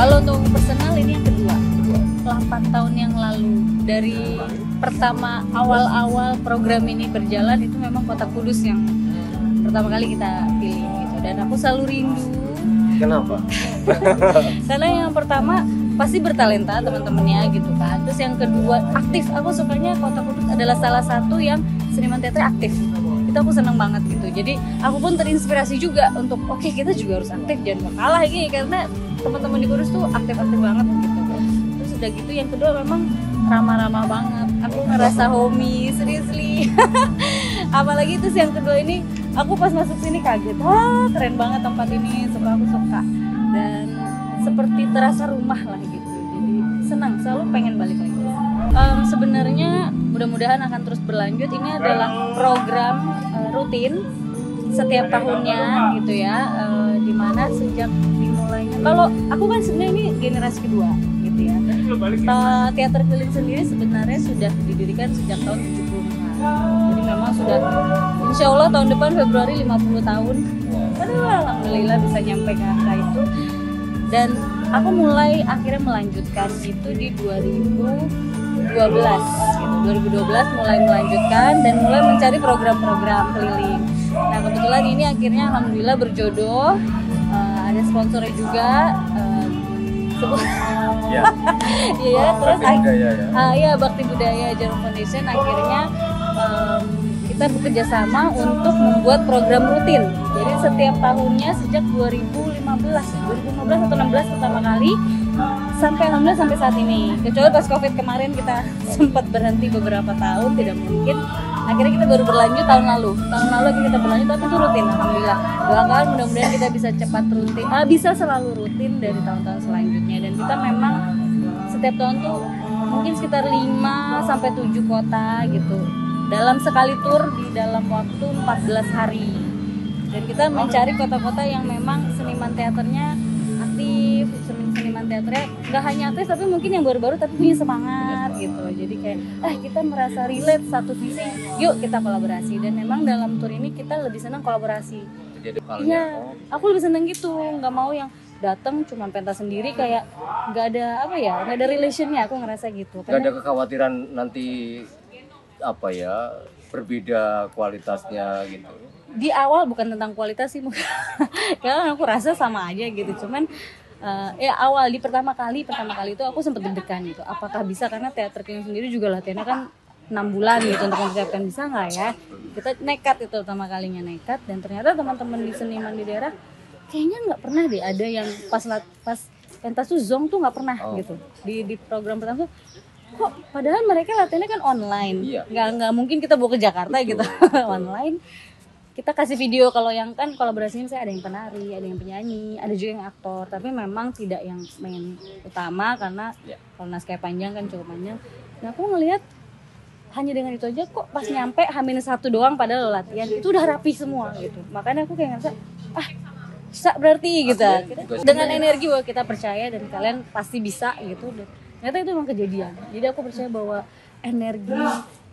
Kalau untuk personal ini yang kedua, 8 tahun yang lalu. Dari pertama awal-awal program ini berjalan itu memang Kota Kudus yang pertama kali kita pilih gitu. Dan aku selalu rindu. Kenapa? Karena yang pertama pasti bertalenta teman-temannya gitu kan. Terus yang kedua aktif. Aku sukanya Kota Kudus adalah salah satu yang seniman teater aktif. Itu aku seneng banget gitu. Jadi aku pun terinspirasi juga untuk oke, kita juga harus aktif, jangan mau kalah ini karena teman-teman di Kudus tuh aktif-aktif banget gitu. Terus udah gitu yang kedua memang ramah-ramah banget. Aku ngerasa homey, seriously. Apalagi terus yang kedua ini aku pas masuk sini kaget. Wah, keren banget tempat ini, aku suka. Dan seperti terasa rumah lah gitu. Jadi senang, selalu pengen balik lagi. Sebenarnya mudah-mudahan akan terus berlanjut. Ini adalah program rutin setiap tahunnya gitu ya, dimana sejak dimulainya, kalau aku kan sebenarnya ini generasi kedua gitu ya. Teater Keliling sendiri sebenarnya sudah didirikan sejak tahun 70-an. Jadi memang sudah insya Allah tahun depan Februari 50 tahun. Aduh, alhamdulillah bisa nyampe ke angka itu. Dan aku mulai akhirnya melanjutkan itu di 2012 gitu. 2012 mulai melanjutkan dan mulai mencari program-program keliling. Nah kebetulan ini akhirnya alhamdulillah berjodoh, ada sponsornya juga, iya terus Bakti Budaya Jarum Foundation. Akhirnya kita bekerja sama untuk membuat program rutin. Jadi setiap tahunnya sejak 2015 atau 16 pertama kali sampai alhamdulillah sampai saat ini. Kecuali pas Covid kemarin kita sempat berhenti beberapa tahun, tidak mungkin. Akhirnya kita baru berlanjut tahun lalu kita berlanjut, tapi itu rutin alhamdulillah. Doakan mudah-mudahan kita bisa cepat rutin, bisa selalu rutin dari tahun-tahun selanjutnya. Dan kita memang setiap tahun tuh mungkin sekitar 5 sampai 7 kota gitu. Dalam sekali tur di dalam waktu 14 hari. Dan kita mencari kota-kota yang memang seniman teaternya aktif, seniman teaternya nggak hanya aktif tapi mungkin yang baru-baru tapi punya semangat gitu. Jadi kayak kita merasa relate satu visi, yuk kita kolaborasi. Dan memang dalam tur ini kita lebih senang kolaborasi. Iya, aku lebih senang gitu, nggak mau yang datang cuma pentas sendiri kayak nggak ada nggak ada relationnya. Aku ngerasa gitu. Nggak ada kekhawatiran nanti berbeda kualitasnya gitu. Di awal bukan tentang kualitas sih, karena aku rasa sama aja gitu. Cuman awal di pertama kali itu aku sempat deg-degan gitu. Apakah bisa, karena teater keliling sendiri juga latihannya kan 6 bulan gitu untuk mempersiapkan, bisa nggak ya? Kita nekat itu pertama kalinya nekat, dan ternyata teman-teman di seniman di daerah kayaknya nggak pernah deh ada yang pas pentas tuh zong tuh nggak pernah gitu. Di program pertama tuh kok padahal mereka latihannya kan online, nggak mungkin kita bawa ke Jakarta gitu. Online kita kasih video. Kalau yang kan kolaborasinya saya ada yang penari, ada yang penyanyi, ada juga yang aktor, tapi memang tidak yang main utama karena kalau naskah panjang kan cukup panjang. Nah aku ngelihat hanya dengan itu aja kok pas nyampe H-1 doang padahal latihan itu udah rapi semua gitu. Makanya aku kayak ngerasa bisa berarti gitu. Dengan energi bahwa kita percaya dan kalian pasti bisa gitu. Dan ternyata itu memang kejadian. Jadi aku percaya bahwa energi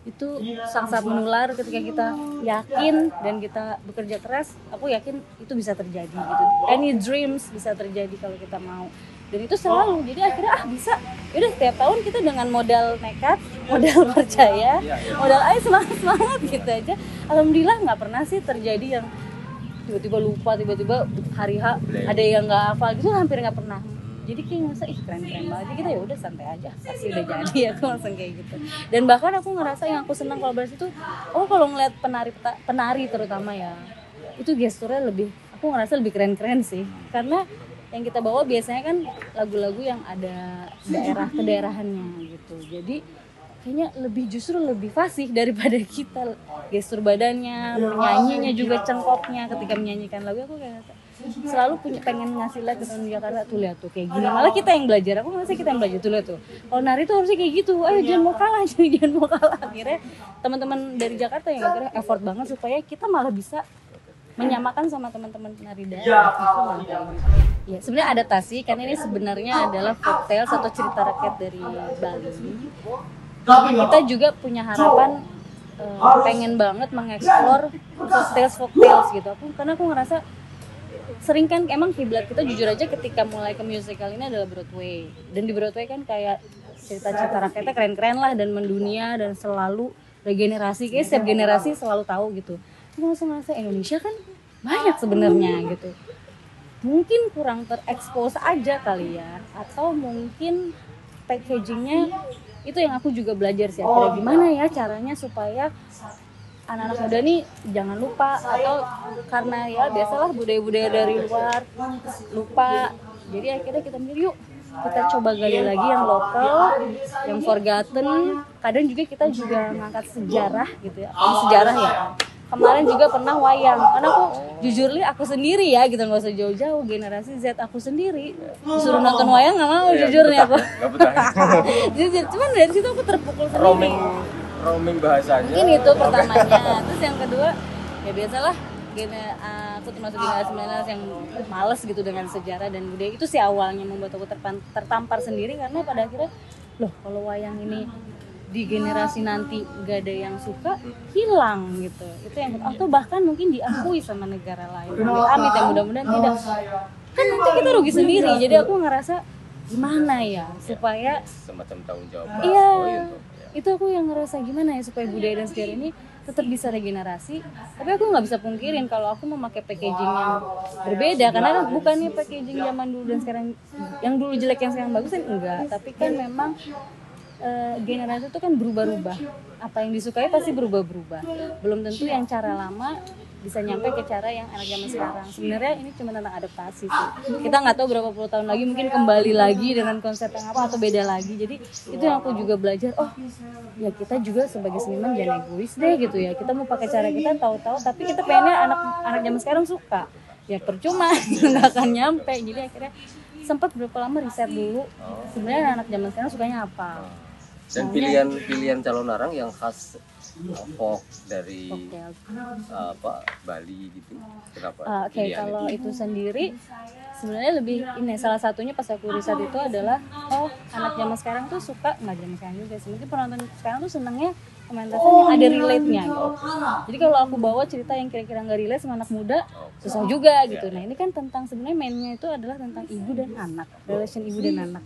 itu sangat menular ketika kita yakin dan kita bekerja keras. Aku yakin itu bisa terjadi gitu. Any dreams bisa terjadi kalau kita mau. Dan itu selalu. Jadi akhirnya bisa. Yaudah setiap tahun kita dengan modal nekat, modal percaya, modal semangat gitu aja. Alhamdulillah nggak pernah sih terjadi yang tiba-tiba lupa, tiba-tiba hari H ada yang nggak hafal gitu, hampir nggak pernah. Jadi kayak ngerasa keren-keren banget. Jadi kita ya udah santai aja, pasti udah jadi. Aku langsung kayak gitu. Dan bahkan aku ngerasa yang aku senang kolaborasi itu, kalau ngeliat penari terutama ya, itu gesturnya aku ngerasa lebih keren-keren sih. Karena yang kita bawa biasanya kan lagu-lagu yang ada daerah kedaerahannya gitu. Jadi kayaknya justru lebih fasih daripada kita. Gestur badannya, menyanyinya juga, cengkoknya ketika menyanyikan lagu. Aku kayak selalu pengen ngasih lihat ke teman Jakarta, tuh lihat tuh kayak gini. Malah kita yang belajar, aku ngerasa kita yang belajar, tuh lihat tuh. Kalau nari tuh harusnya kayak gitu. Ayo jangan mau kalah, jangan mau kalah. Akhirnya teman-teman dari Jakarta yang akhirnya effort banget supaya kita malah bisa menyamakan sama teman-teman penari daerah. Ya, sebenarnya adaptasi karena ini sebenarnya adalah folktales atau cerita rakyat dari Bali. Kita juga punya harapan pengen banget mengeksplor folktales gitu. Karena aku ngerasa sering kan emang kiblat kita jujur aja ketika mulai ke musical ini adalah Broadway, dan di Broadway kan kayak cerita-cerita rakyatnya keren-keren lah dan mendunia dan selalu regenerasi, kayak setiap generasi selalu tahu gitu. Aku langsung ngerasa Indonesia kan banyak sebenarnya gitu, mungkin kurang terekspos aja kali ya, atau mungkin packagingnya itu yang aku juga belajar sih akhirnya, gimana ya caranya supaya anak-anak muda nih jangan lupa, atau karena ya biasalah budaya-budaya dari luar lupa, jadi akhirnya kita mikir yuk kita coba gali lagi yang lokal, yang forgotten. Kadang juga kita juga ngangkat sejarah gitu ya, sejarah ya. Kemarin juga pernah wayang, karena aku jujur aku sendiri ya gitu, nggak usah jauh-jauh, generasi Z aku sendiri disuruh nonton wayang nggak mau, jujur nih aku. Jujur, cuman dari situ aku terpukul sendiri. Roaming bahasanya. Mungkin itu pertamanya. Terus yang kedua ya biasalah, aku termasuk generasi milenial yang males gitu dengan sejarah dan budaya. Itu sih awalnya membuat aku tertampar sendiri, karena pada akhirnya loh kalau wayang ini di generasi nanti gak ada yang suka, hilang gitu. Itu yang, atau bahkan mungkin diakui sama negara lain. Amit ya, mudah-mudahan tidak. Kan nanti kita rugi sendiri. Jadi aku ngerasa gimana ya supaya semacam tanggung jawab. Iya, itu aku yang ngerasa gimana ya supaya budaya dan sejarah ini tetap bisa regenerasi. Tapi aku nggak bisa pungkirin kalau aku memakai packaging yang berbeda, karena kan bukannya packaging zaman dulu dan sekarang, yang dulu jelek yang sekarang bagus kan enggak, tapi kan memang generasi itu kan berubah-ubah. Apa yang disukai pasti berubah-berubah. Belum tentu yang cara lama bisa nyampe ke cara yang anak zaman sekarang. Sebenarnya ini cuma tentang adaptasi sih. Kita nggak tahu berapa puluh tahun lagi mungkin kembali lagi dengan konsep yang apa atau beda lagi. Jadi itu yang aku juga belajar. Oh ya kita juga sebagai seniman jangan egois deh gitu ya. Kita mau pakai cara kita tahu-tahu, tapi kita pengennya anak zaman sekarang suka. Ya percuma nggak akan nyampe. Jadi akhirnya sempat berapa lama riset dulu. Sebenarnya anak zaman sekarang sukanya apa. Dan pilihan calon orang yang khas folk dari Bali gitu. Kenapa? Oke, kalau itu sendiri sebenarnya lebih ini, salah satunya pas aku riset itu adalah anak zaman sekarang tuh suka, nggak zaman sekarang juga sih, mungkin penonton sekarang tuh senangnya pementasan yang ada relate-nya gitu. Jadi kalau aku bawa cerita yang kira-kira nggak relate sama anak muda, susah juga gitu. Nah ini kan tentang, sebenarnya mainnya itu adalah tentang ibu dan anak, relation ibu dan anak,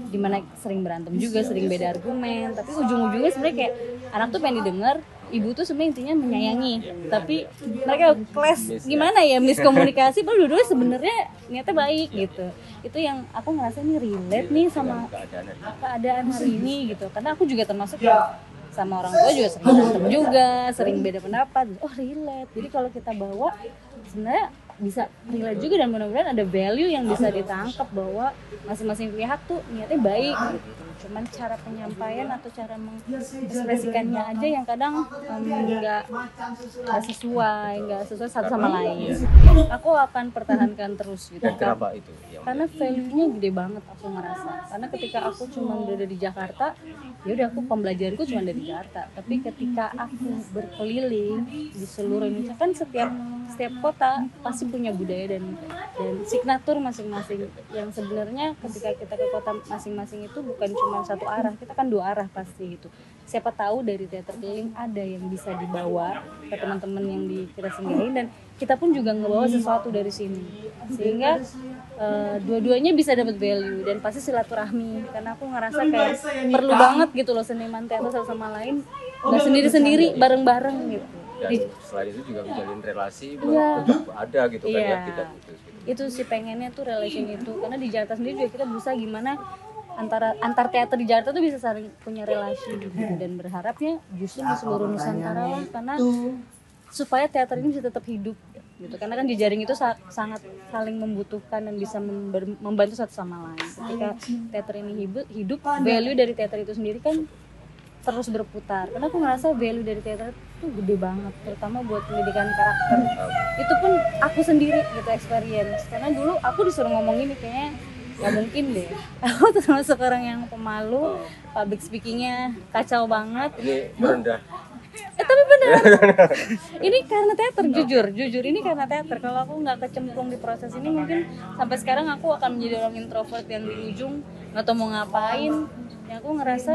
dimana sering berantem juga, sering beda argumen, tapi ujung-ujungnya sebenarnya kayak anak tuh pengen didengar, ibu tuh sebenarnya intinya menyayangi, tapi mereka clash gimana ya, miskomunikasi, padahal dua-duanya sebenarnya niatnya baik gitu. Itu yang aku ngerasa nih relate nih sama keadaan hari ini gitu, karena aku juga termasuk sama orang tua juga sering berantem juga, sering beda pendapat, relate. Jadi kalau kita bawa sebenarnya bisa relate juga, dan mudah-mudahan ada value yang bisa ditangkap bahwa masing-masing pihak tuh niatnya baik gitu. Cuman cara penyampaian atau cara mengekspresikannya aja yang kadang nggak sesuai satu sama lain. Aku akan pertahankan terus gitu. Dan kenapa itu? Karena value-nya gede banget aku ngerasa. Karena ketika aku cuma berada di Jakarta, ya udah aku pembelajaranku cuma dari Jakarta. Tapi ketika aku berkeliling di seluruh Indonesia, kan setiap kota pasti punya budaya dan signatur masing-masing, yang sebenarnya ketika kita ke kota masing-masing itu bukan cuma satu arah, kita kan dua arah pasti gitu. Siapa tahu dari teater keliling ada yang bisa dibawa ke teman-teman yang kita singgahin, dan kita pun juga ngebawa sesuatu dari sini, sehingga dua-duanya bisa dapat value dan pasti silaturahmi. Karena aku ngerasa kayak perlu banget gitu loh seniman teater satu sama lain, nggak sendiri-sendiri, bareng-bareng gitu. Dan selain itu juga menjalin relasi tetap ada gitu kan ya, tidak putus gitu. Itu sih pengennya tuh relation itu, karena di Jakarta sendiri juga kita berusaha gimana antar teater di Jakarta tuh bisa saling punya relasi gitu. Dan berharapnya justru di seluruh Nusantara lah, karena supaya teater ini bisa tetap hidup gitu, karena kan jejaring itu sangat saling membutuhkan dan bisa membantu satu sama lain. Ketika teater ini hidup, value dari teater itu sendiri kan terus berputar. Karena aku ngerasa value dari teater itu gede banget, terutama buat pendidikan karakter. Itu pun aku sendiri gitu experience, karena dulu aku disuruh ngomong ini kayaknya nggak mungkin deh. Aku termasuk orang yang pemalu, public speakingnya kacau banget. Ini merendah. Tapi benar. Ini karena teater, jujur ini karena teater. Kalau aku nggak kecemplung di proses ini, mungkin sampai sekarang aku akan menjadi orang introvert yang di ujung nggak tahu mau ngapain. Yang aku ngerasa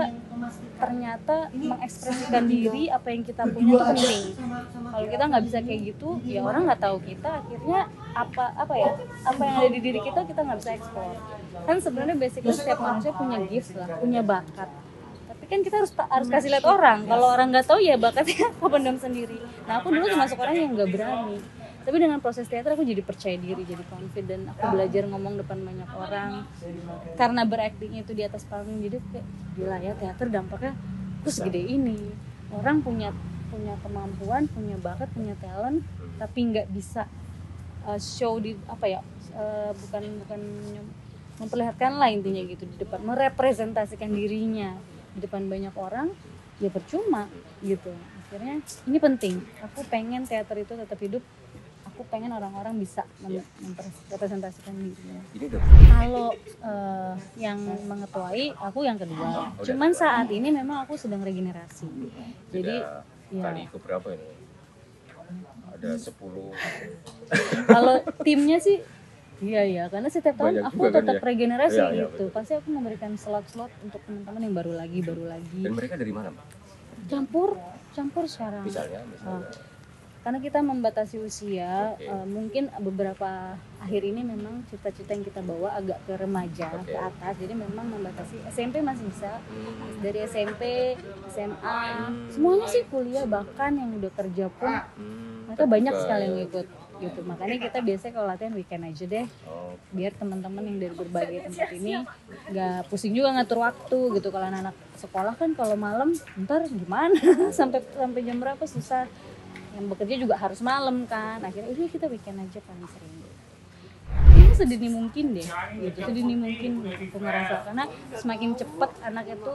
ternyata mengekspresikan diri, apa yang kita punya itu penting. Kalau kita nggak bisa kayak gitu, ya orang nggak tahu kita, akhirnya apa ya, apa yang ada di diri kita nggak bisa eksplor. Kan sebenarnya basically setiap manusia punya gifts lah, punya bakat, tapi kan kita harus kasih lihat orang. Kalau orang nggak tahu ya bakatnya aku pendam sendiri. Nah aku dulu termasuk orang yang nggak berani, tapi dengan proses teater aku jadi percaya diri, jadi confident. Aku belajar ngomong depan banyak orang karena berakting itu di atas panggung. Jadi kayak gila ya, teater dampaknya terus segede ini. Orang punya kemampuan, punya bakat, punya talent, tapi nggak bisa show di apa ya, bukan memperlihatkan lah intinya gitu di depan, merepresentasikan dirinya di depan banyak orang, ya percuma gitu. Akhirnya ini penting, aku pengen teater itu tetap hidup, aku pengen orang-orang bisa merepresentasikan dirinya. Kalau yang mengetuai aku yang kedua, cuman saat ini memang aku sedang regenerasi. Jadi kali ke berapa ini? Ada 10. Kalau timnya sih iya, karena setiap tahun Banyak aku juga tetap kan ya? regenerasi Iya, gitu. Pasti aku memberikan slot-slot untuk teman-teman yang baru lagi. Dan mereka dari mana, Mbak? Campur sekarang. Misalnya. Karena kita membatasi usia, mungkin beberapa akhir ini memang cita-cita yang kita bawa agak ke remaja, ke atas. Jadi memang membatasi. SMP masih bisa, dari SMP, SMA, semuanya sih kuliah, bahkan yang udah kerja pun mereka banyak sekali yang ikut gitu. Makanya kita biasanya kalau latihan weekend aja deh, biar teman-teman yang dari berbagai tempat ini nggak pusing juga ngatur waktu gitu. Kalau anak-anak sekolah kan kalau malam ntar gimana sampai jam berapa, susah. Yang bekerja juga harus malam kan, akhirnya ini kita weekend aja paling sering. Ini sedini mungkin deh gitu, sedini mungkin aku ngerasa, karena semakin cepat anak itu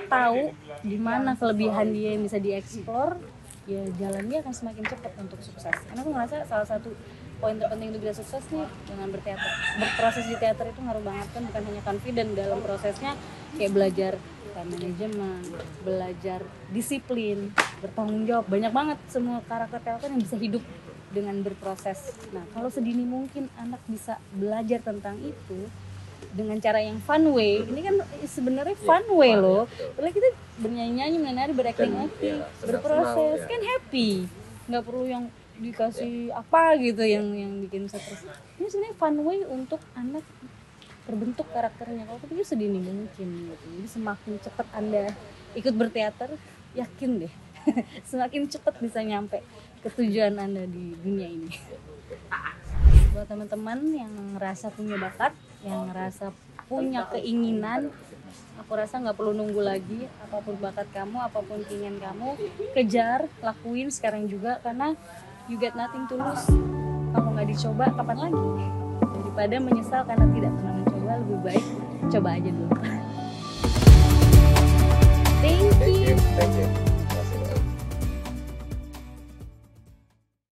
tahu di mana kelebihan dia yang bisa dieksplor, ya jalannya akan semakin cepat untuk sukses. Karena aku ngerasa salah satu poin terpenting untuk bisa sukses nih dengan berteater, berproses di teater itu ngaruh banget kan, bukan hanya confident dalam prosesnya, kayak belajar time management, belajar disiplin, bertanggung jawab, banyak banget semua karakter teater yang bisa hidup dengan berproses. Nah kalau sedini mungkin anak bisa belajar tentang itu dengan cara yang fun way, ini kan sebenarnya fun way loh. Kalau kita bernyanyi-nyanyi, menari, berakting-akting, berproses kan happy, nggak perlu yang dikasih apa gitu yang bikin stres. Ini sebenarnya fun way untuk anak terbentuk karakternya. Kalau aku pikir sedini mungkin gitu. Jadi semakin cepat Anda ikut berteater, yakin deh semakin cepat bisa nyampe ke tujuan Anda di dunia ini. Buat teman-teman yang ngerasa punya bakat, yang ngerasa punya keinginan, aku rasa nggak perlu nunggu lagi. Apapun bakat kamu, apapun keinginan kamu, kejar, lakuin sekarang juga, karena you got nothing to lose. Kamu nggak dicoba, kapan lagi? Daripada menyesal karena tidak pernah mencoba, lebih baik coba aja dulu.